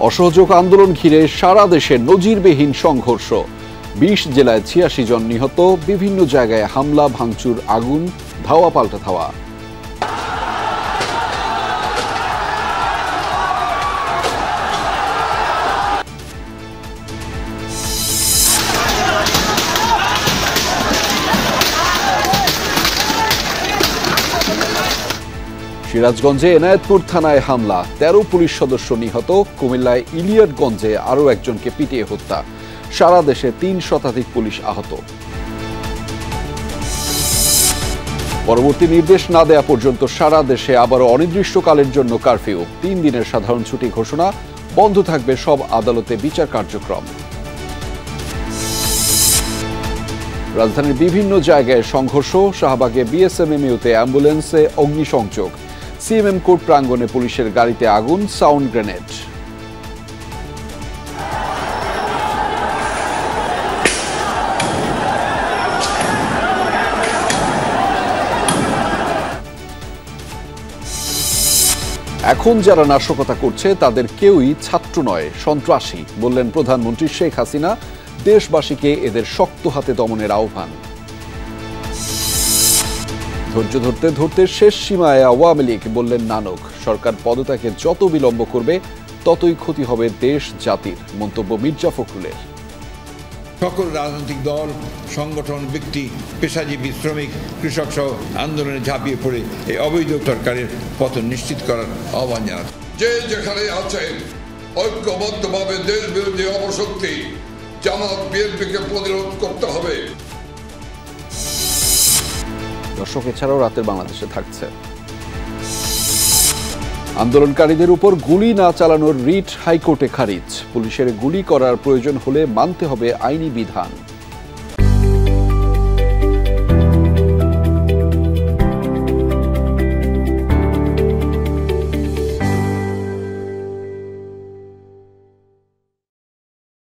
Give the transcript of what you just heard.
অসহযোগ আন্দোলন ঘিরে সারা দেশে নজিরবিহীন সংঘর্ষ। ২০ জেলায় ৮৬ জন নিহত, বিভিন্ন জায়গায় হামলা, ভাঙচুর, আগুন, ধাওয়া পাল্টা ধাওয়া। সিরাজগঞ্জে এনায়েতপুর থানায় হামলা, ১৩ পুলিশ সদস্য নিহত। কুমিল্লায় ইলিয়টগঞ্জে আরও একজনকে পিটিয়ে হত্যা। সারা দেশে ৩ শতাধিক পুলিশ আহত। পরবর্তী নির্দেশ না দেয়া পর্যন্ত সারা দেশে আবারও অনির্দিষ্টকালের জন্য কারফিউ। ৩ দিনের সাধারণ ছুটি ঘোষণা, বন্ধ থাকবে সব আদালতে বিচার কার্যক্রম। রাজধানীর বিভিন্ন জায়গায় সংঘর্ষ, শাহবাগে বিএসএমএমইউতে অ্যাম্বুলেন্সে অগ্নিসংযোগ, সিএমএম কোর্ট প্রাঙ্গণে পুলিশের গাড়িতে আগুন, সাউন্ড গ্রেনেড। এখন যারা নাশকতা করছে তাদের কেউই ছাত্র নয়, সন্ত্রাসী, বললেন প্রধানমন্ত্রী শেখ হাসিনা। দেশবাসীকে এদের শক্ত হাতে দমনের আহ্বান। ধৈর্য ধরতে ধরতে শেষ সীমায় আওয়ামী লীগ, বললেন নানক। সরকার পদত্যাগে যত বিলম্ব করবে ততই ক্ষতি হবে দেশ জাতির, মন্তব্য মির্জা ফখরুলের। সকল রাজনৈতিক দল, সংগঠন, ব্যক্তি, পেশাজীবী, শ্রমিক, কৃষক সহ আন্দোলনে ঝাঁপিয়ে পড়ে এই অবৈধ সরকারের পতন নিশ্চিত করার আহ্বান জানান। যে যেখানে আছেন ঐক্যবদ্ধভাবে দেশ বিরোধী অপশক্তি জামাত বিএনপিকে প্রতিরোধ করতে হবে। দর্শক, এছাড়াও রাতের বাংলাদেশে থাকছে আন্দোলনকারীদের উপর গুলি না চালানোর রিট হাইকোর্টে খারিজ। পুলিশের গুলি করার প্রয়োজন হলে মানতে হবে আইনি বিধান।